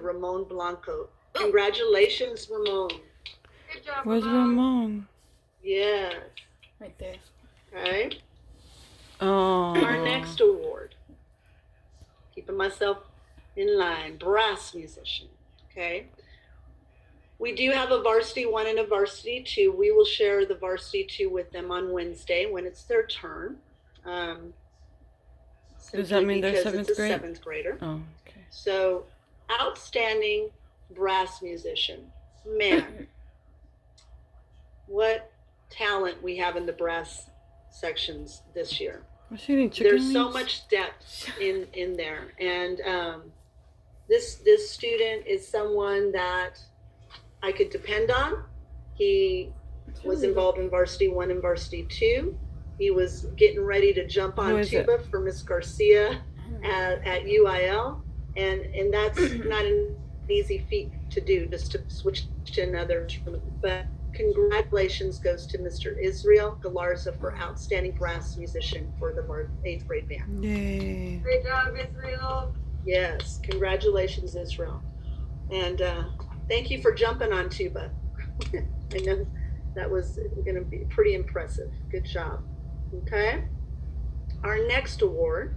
Ramon Blanco. Congratulations, Ramon. Good job, Where's Ramon? Yeah. Right there. Okay. Oh. Our next award. Keeping myself in line. Brass musician. Okay. We do have a varsity 1 and a varsity 2. We will share the varsity 2 with them on Wednesday when it's their turn. Does that mean they're because seventh it's a grade? 7th grader. Oh, okay. So, outstanding brass musician. Man, what talent we have in the brass sections this year. Was she eating chicken There's so wings? much depth in there, and this student is someone that I could depend on. He was involved in varsity 1 and varsity 2. He was getting ready to jump on tuba for Miss Garcia at UIL, and that's not an easy feat to do, just to switch to another instrument. But congratulations goes to Mr. Israel Galarza for outstanding brass musician for the 8th grade band. Yay. Great job, Israel. Yes, congratulations, Israel. And thank you for jumping on tuba. I know that was going to be pretty impressive. Good job. Okay. Our next award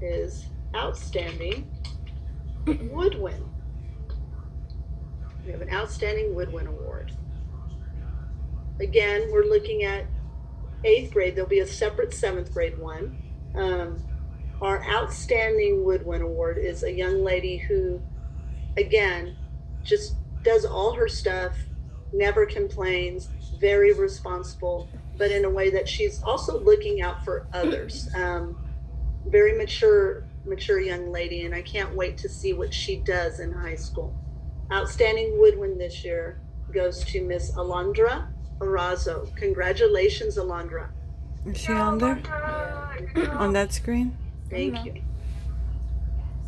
is Outstanding Woodwind. We have an Outstanding Woodwind Award. Again, we're looking at 8th grade. There'll be a separate 7th grade one. Our Outstanding Woodwind Award is a young lady who, again, just does all her stuff, never complains, very responsible, but in a way that she's also looking out for others. Very mature young lady, and I can't wait to see what she does in high school. Outstanding Woodwind this year goes to Miss Alondra Arazo. Congratulations, Alondra. Is she on there? On that screen? Thank you.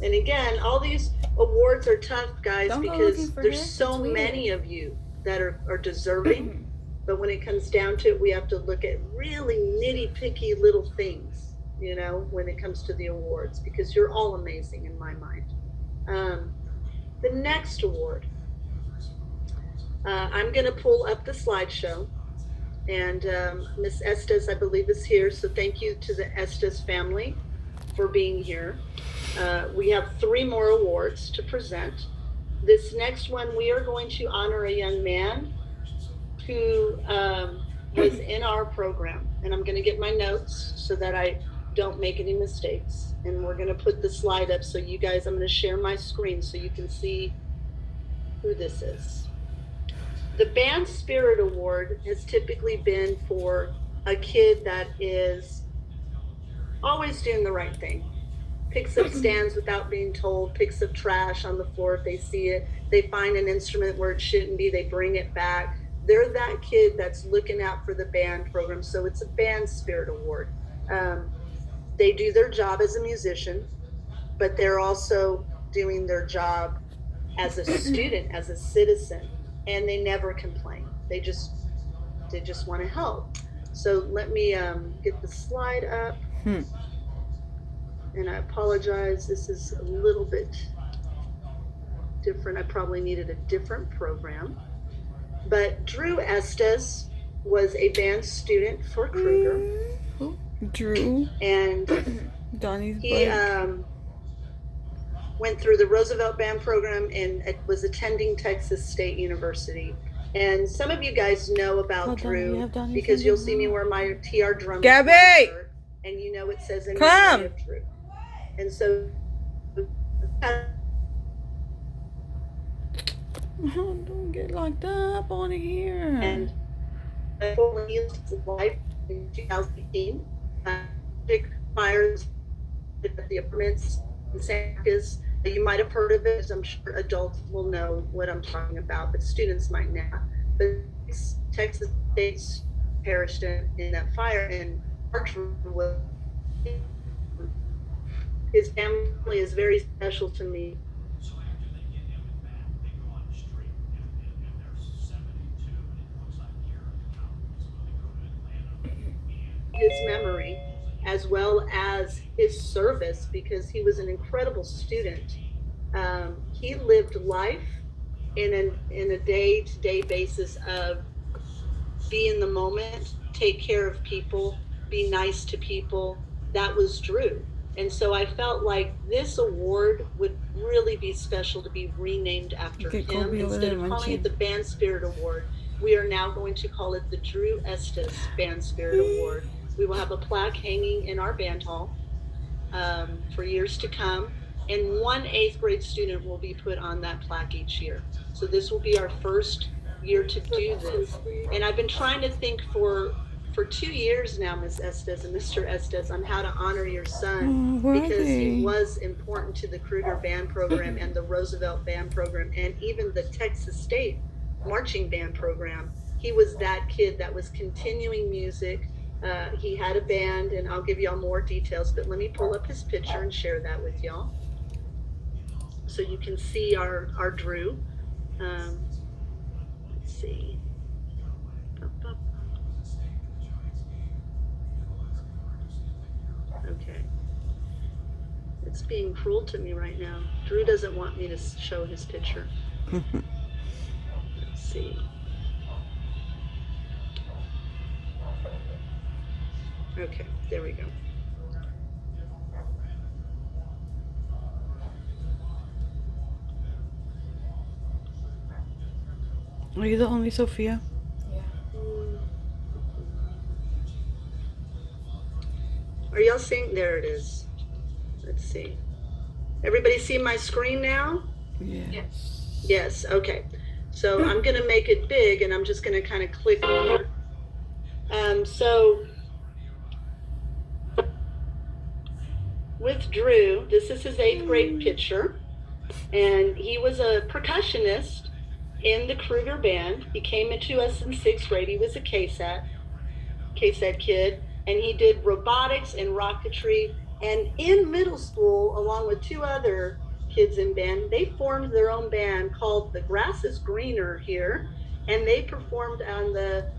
And again, all these awards are tough, guys, because there's so many of you that are deserving. But when it comes down to it, we have to look at really nitty-picky little things, you know, when it comes to the awards, because you're all amazing in my mind. The next award, I'm going to pull up the slideshow. And Miss Estes, I believe, is here. So thank you to the Estes family for being here. We have 3 more awards to present. This next one, we are going to honor a young man who was in our program. And I'm going to get my notes so that I don't make any mistakes. And we're going to put the slide up so you guys, I'm going to share my screen so you can see who this is. The Band Spirit Award has typically been for a kid that is always doing the right thing. Picks up stands without being told, picks up trash on the floor if they see it. They find an instrument where it shouldn't be, they bring it back. They're that kid that's looking out for the band program. So it's a Band Spirit Award. They do their job as a musician, but they're also doing their job as a student, as a citizen, and they never complain. They just want to help. So let me get the slide up. And I apologize, this is a little bit different. I probably needed a different program. But Drew Estes was a band student for Kruger. Drew. And Donnie's he bike. went through the Roosevelt Band program and was attending Texas State University. And some of you guys know about Drew because you'll see me wear my TR drum shirt, and you know it says in memory of Drew. And so don't get locked up on here. And his life in 2018, fires at the apartments in San Marcos. You might have heard of it, as I'm sure adults will know what I'm talking about, but students might not. But Texas State perished in that fire, and his family is very special to me. His memory, as well as his service, because he was an incredible student. he lived life in a day-to-day basis of be in the moment, take care of people, be nice to people. That was Drew. And so I felt like this award would really be special to be renamed after Okay, him. Colby over Instead there of calling it munching. the Band Spirit Award, we are now going to call it the Drew Estes Band Spirit Award. We will have a plaque hanging in our band hall for years to come. And one 8th grade student will be put on that plaque each year. So this will be our first year to do this. And I've been trying to think for 2 years now, Miss Estes and Mr. Estes, on how to honor your son, Oh, where are because he they? was important to the Kruger Band Program and the Roosevelt Band Program and even the Texas State Marching Band Program. He was that kid that was continuing music. He had a band, and I'll give y'all more details, but let me pull up his picture and share that with y'all so you can see our Drew. Let's see. Okay. It's being cruel to me right now. Drew doesn't want me to show his picture. Let's see. Okay, there we go. Are you the only Sophia? Are y'all seeing? There it is. Let's see. Everybody see my screen now? Yes. Yes, okay. So I'm going to make it big, and I'm just going to kind of click over. So with Drew, this is his 8th grade picture, and he was a percussionist in the Kruger Band. He came into us in 6th grade. He was a KSAT kid, and he did robotics and rocketry. And in middle school, along with 2 other kids in band, they formed their own band called The Grass is Greener Here, and they performed on the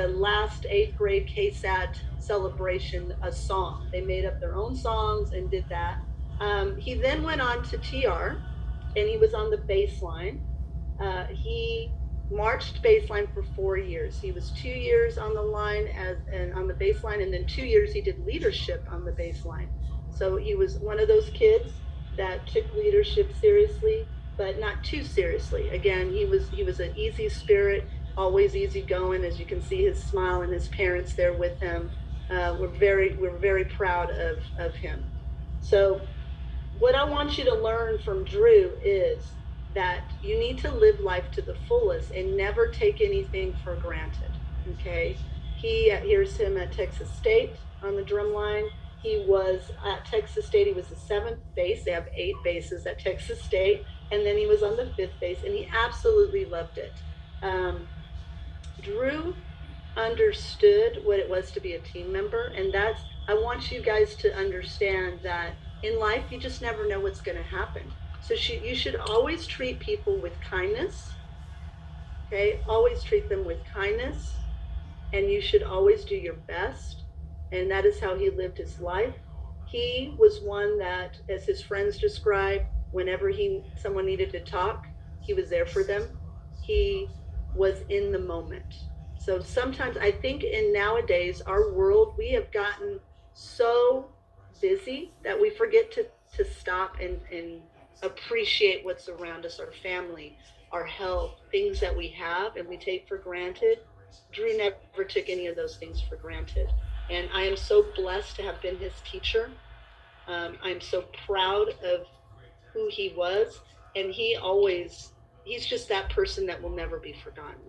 last 8th grade KSAT celebration a song. They made up their own songs and did that. He then went on to TR, and he was on the bass line. He marched baseline for 4 years. He was 2 years on the line and on the baseline, and then 2 years he did leadership on the baseline. So he was one of those kids that took leadership seriously, but not too seriously. Again, he was an easy spirit, always easygoing. As you can see, his smile and his parents there with him. We're very proud of him. So what I want you to learn from Drew is that you need to live life to the fullest and never take anything for granted. Okay. Here's him at Texas State on the drum line. He was at Texas State. He was the 7th base. They have 8 bases at Texas State. And then he was on the 5th base, and he absolutely loved it. Drew understood what it was to be a team member. And I want you guys to understand that in life, you just never know what's going to happen. So you should always treat people with kindness. Okay. Always treat them with kindness. And you should always do your best. And that is how he lived his life. He was one that, as his friends described, whenever someone needed to talk, he was there for them. He was in the moment. So sometimes I think in nowadays, our world, we have gotten so busy that we forget to stop and appreciate what's around us, our family, our health, things that we have and we take for granted. Drew never took any of those things for granted. And I am so blessed to have been his teacher. I'm so proud of who he was. And he's just that person that will never be forgotten.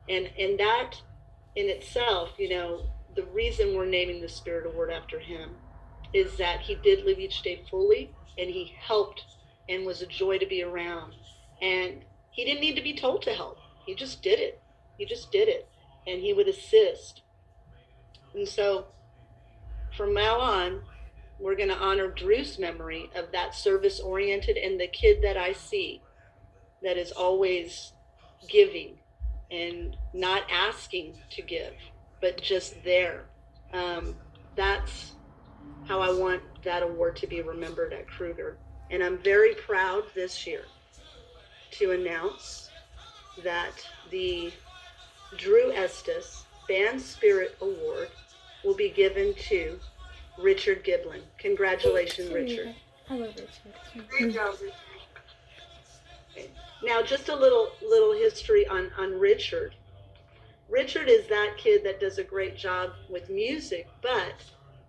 And that in itself, the reason we're naming the Spirit Award after him is that he did live each day fully, and he helped and was a joy to be around. And he didn't need to be told to help. He just did it. And he would assist. And so from now on, we're going to honor Drew's memory of that service-oriented and the kid that I see that is always giving and not asking to give, but just there. That's how I want that award to be remembered at Kruger. And I'm very proud this year to announce that the Drew Estes Band Spirit Award will be given to Richard Giblin. Congratulations, Richard. I love Richard. Great job, Richard. Now, just a little history on Richard. Richard is that kid that does a great job with music, but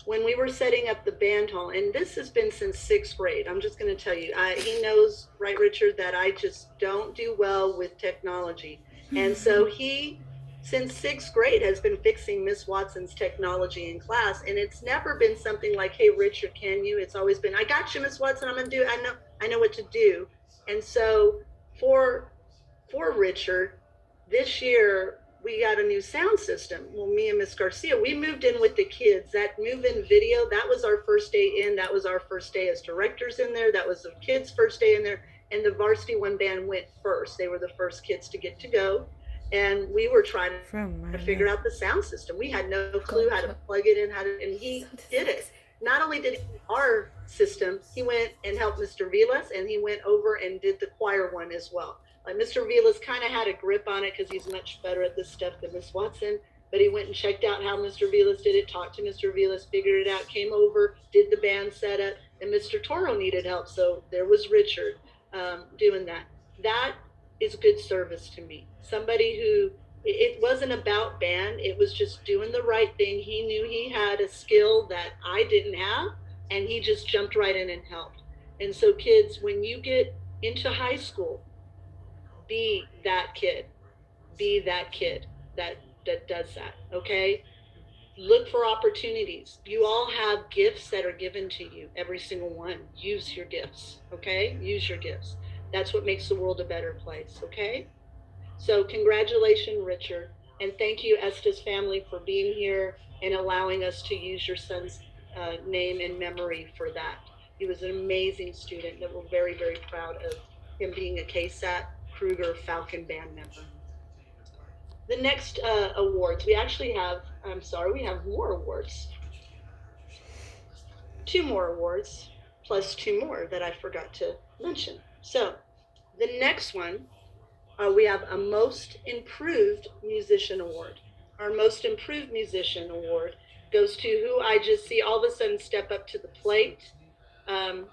when we were setting up the band hall, and this has been since 6th grade, I'm just going to tell you, he knows, right, Richard, that I just don't do well with technology. And so he, since 6th grade, has been fixing Miss Watson's technology in class. And it's never been something like, hey, Richard, can you? It's always been, I got you, Miss Watson, I'm going to do it. I know what to do. And so for Richard, this year, we got a new sound system. Well, me and Miss Garcia, we moved in with the kids. That move-in video, that was our first day in. That was our first day as directors in there. That was the kids' first day in there. And the Varsity One band went first. They were the first kids to get to go. And we were trying to figure out the sound system. We had no clue how to plug it in, and he did it. Not only did he do our system, he went and helped Mr. Vilas, and he went over and did the choir one as well. Like Mr. Vilas kind of had a grip on it because he's much better at this stuff than Miss Watson, but he went and checked out how Mr. Vilas did it, talked to Mr. Vilas, figured it out, came over, did the band setup, and Mr. Toro needed help, so there was Richard doing that. That is good service to me. Somebody who, it wasn't about band, it was just doing the right thing. He knew he had a skill that I didn't have, and he just jumped right in and helped. And so kids, when you get into high school, be that kid that does that, okay? Look for opportunities. You all have gifts that are given to you, every single one. Use your gifts, okay? Use your gifts. That's what makes the world a better place, okay? So congratulations, Richard. And thank you, Estes family, for being here and allowing us to use your son's name and memory for that. He was an amazing student that we're very, very proud of him being a KSAT Kruger Falcon band member. The next awards, we actually have, we have more awards. 2 more awards, plus 2 more that I forgot to mention. So the next one, we have a Most Improved Musician Award. Our Most Improved Musician Award goes to who I just see all of a sudden step up to the plate.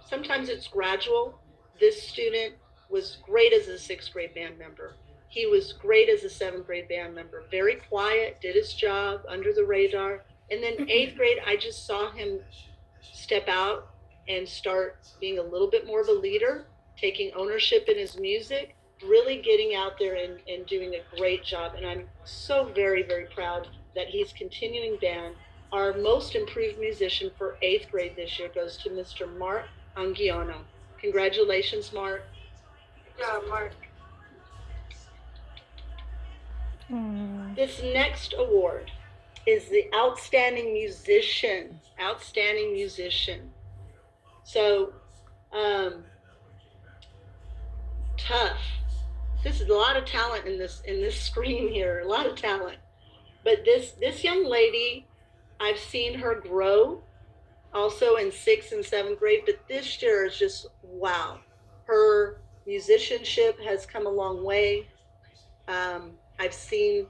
Sometimes it's gradual. This student was great as a 6th grade band member. He was great as a 7th grade band member. Very quiet, did his job, under the radar. And then 8th grade, I just saw him step out and start being a little bit more of a leader, taking ownership in his music, really getting out there and doing a great job. And I'm so very, very proud that he's continuing band. Our Most Improved Musician for 8th grade this year goes to Mr. Mark Anguiano. Congratulations, Mark. Good job, Mark. This next award is the Outstanding Musician. Outstanding Musician. So, tough. This is a lot of talent in this screen here. A lot of talent. But this young lady, I've seen her grow also in 6th and 7th grade, but this year is just wow. Her musicianship has come a long way. I've seen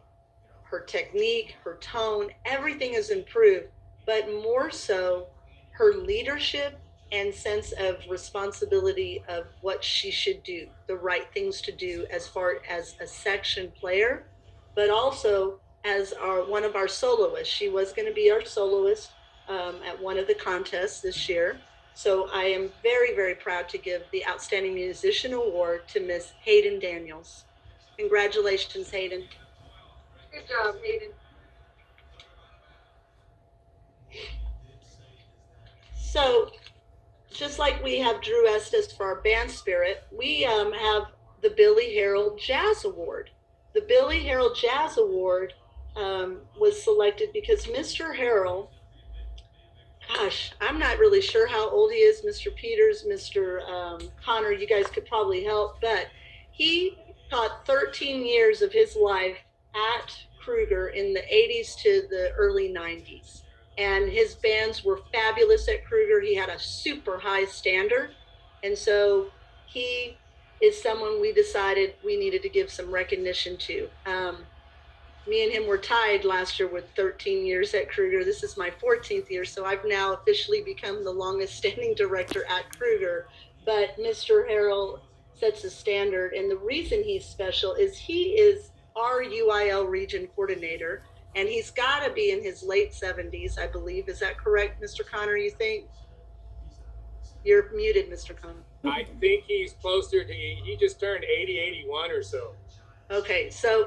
her technique, her tone, everything has improved, but more so her leadership and sense of responsibility of what she should do, the right things to do as far as a section player, but also as one of our soloists. She was going to be our soloist at one of the contests this year. So I am very, very proud to give the Outstanding Musician Award to Miss Hayden Daniels. Congratulations, Hayden. Good job, Hayden. So just like we have Drew Estes for our band spirit, we have the Billy Harold Jazz Award. The Billy Harold Jazz Award was selected because Mr. Harold, gosh, I'm not really sure how old he is, Mr. Peters, Mr. Connor, you guys could probably help, but he taught 13 years of his life at Kruger in the 80s to the early 90s. And his bands were fabulous at Kruger. He had a super high standard. And so he is someone we decided we needed to give some recognition to. Me and him were tied last year with 13 years at Kruger. This is my 14th year, so I've now officially become the longest standing director at Kruger. But Mr. Harrell sets a standard, and the reason he's special is he is our UIL region coordinator, and he's got to be in his late 70s, I believe. Is that correct, Mr. Connor, you think? You're muted, Mr. Connor. I think he's closer to, he just turned 80, 81 or so. Okay, so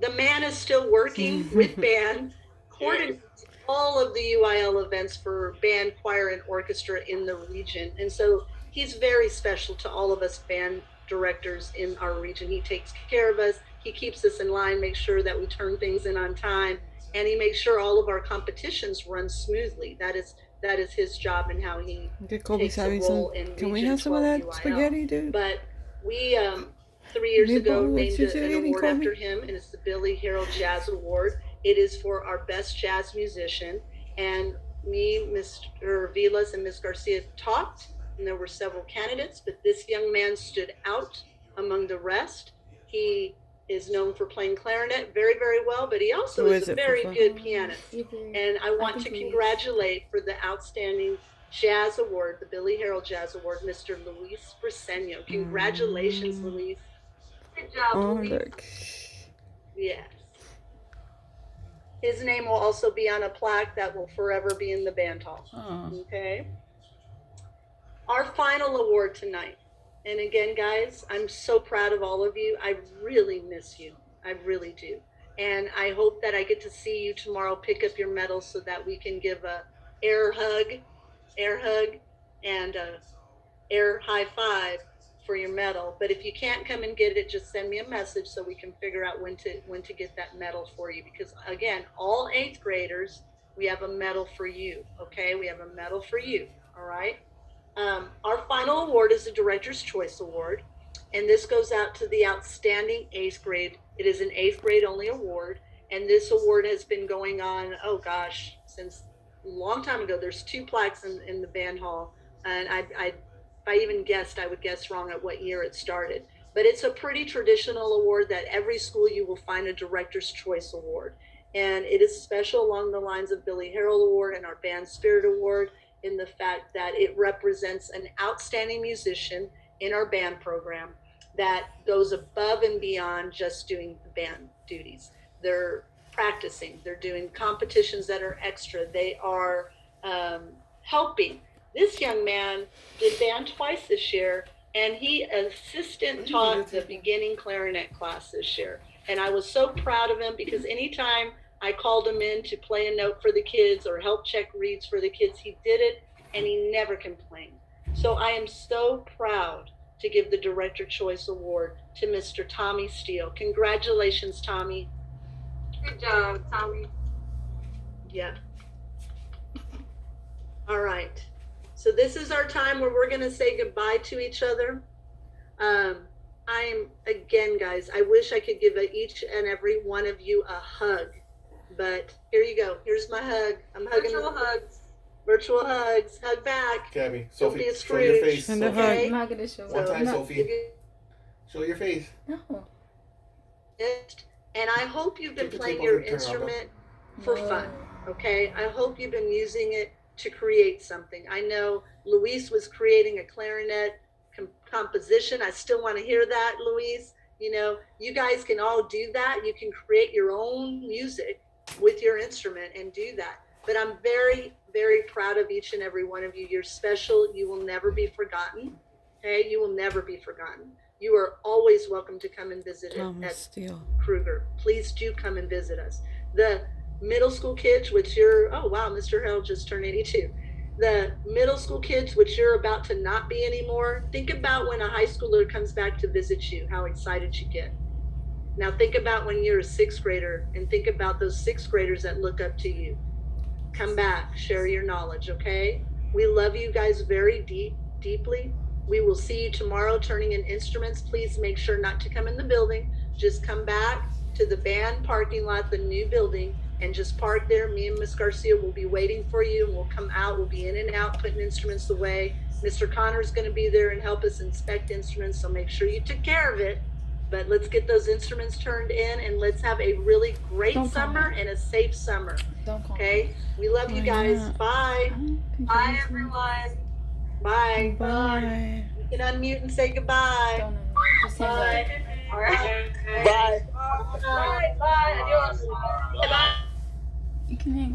the man is still working with band, coordinating all of the UIL events for band, choir, and orchestra in the region. And so he's very special to all of us band directors in our region. He takes care of us. He keeps us in line, makes sure that we turn things in on time, and he makes sure all of our competitions run smoothly. That is his job and how he Colby's takes a having role some. in Can we Region have some of 12 that UIL. spaghetti, dude? But we 3 years Meatball, ago what named you an eating, award Colby? after him, and it's the Billy Harrell Jazz Award. It is for our best jazz musician. And me, Mr. Vilas, and Ms. Garcia talked, and there were several candidates, but this young man stood out among the rest. He is known for playing clarinet very, very well, but he also Who is is a it, very Fufa? good pianist. And I want to congratulate for the outstanding Jazz Award, the Billy Harrell Jazz Award, Mr. Luis Briseño. Congratulations, Luis. Good job, Oh, Luis. look. Yes. His name will also be on a plaque that will forever be in the band hall. Oh. Okay. Our final award tonight. And again, guys, I'm so proud of all of you. I really miss you. I really do. And I hope that I get to see you tomorrow, pick up your medals so that we can give a air hug, and a air high five for your medal. But if you can't come and get it, just send me a message so we can figure out when to get that medal for you. Because again, all 8th graders, we have a medal for you. Okay, we have a medal for you. All right. Our final award is the Director's Choice Award, and this goes out to the outstanding 8th grade. It is an 8th grade only award, and this award has been going on, oh gosh, since a long time ago. There's 2 plaques in the band hall, and if I even guessed, I would guess wrong at what year it started. But it's a pretty traditional award that every school you will find a Director's Choice Award, and it is special along the lines of Billy Harrell Award and our Band Spirit Award, in the fact that it represents an outstanding musician in our band program that goes above and beyond just doing the band duties. They're practicing, they're doing competitions that are extra, they are helping. This young man did band twice this year, and he assistant taught the beginning clarinet class this year. And I was so proud of him because anytime I called him in to play a note for the kids or help check reads for the kids, he did it, and he never complained. So I am so proud to give the Director Choice Award to Mr. Tommy Steele. Congratulations, Tommy. Good job, Tommy. Yeah. All right. So this is our time where we're going to say goodbye to each other. Again, guys, I wish I could give each and every one of you a hug. But here you go. Here's my hug. I'm hugging. Virtual hugs. Virtual hugs. Hug back. Gabby, Don't be Sophie, a show your Scrooge. face. Send a Sophie. hug. Okay? I'm not gonna show One up. time, No. Sophie. Show your face. No. And I hope you've been Take the playing tape your off and turn it on. instrument for No. fun. Okay? I hope you've been using it to create something. I know Luis was creating a clarinet composition. I still want to hear that, Luis. You know, you guys can all do that. You can create your own music with your instrument and do that. But I'm very, very proud of each and every one of you. You're special. You will never be forgotten. Okay? You will never be forgotten. You are always welcome to come and visit Thomas at Steele. Kruger. Please do come and visit us. The middle school kids, which you're, oh wow, Mr. Harrell just turned 82. The middle school kids, which you're about to not be anymore, think about when a high schooler comes back to visit you, how excited you get. Now think about when you're a 6th grader and think about those 6th graders that look up to you. Come back, share your knowledge, okay? We love you guys very deeply. We will see you tomorrow turning in instruments. Please make sure not to come in the building. Just come back to the band parking lot, the new building, and just park there. Me and Miss Garcia will be waiting for you, and we'll come out. We'll be in and out, putting instruments away. Mr. Connor's going to be there and help us inspect instruments, so make sure you took care of it. But let's get those instruments turned in, and let's have a really great Don't call summer me. and a safe summer. Don't call me. Okay? We love you Why guys. not? Bye. Bye, everyone. Bye. Bye. You can unmute and say goodbye. Don't unmute. Just hang up. Bye. All right. Bye. Bye. Bye. Adios. Bye. You can hang up.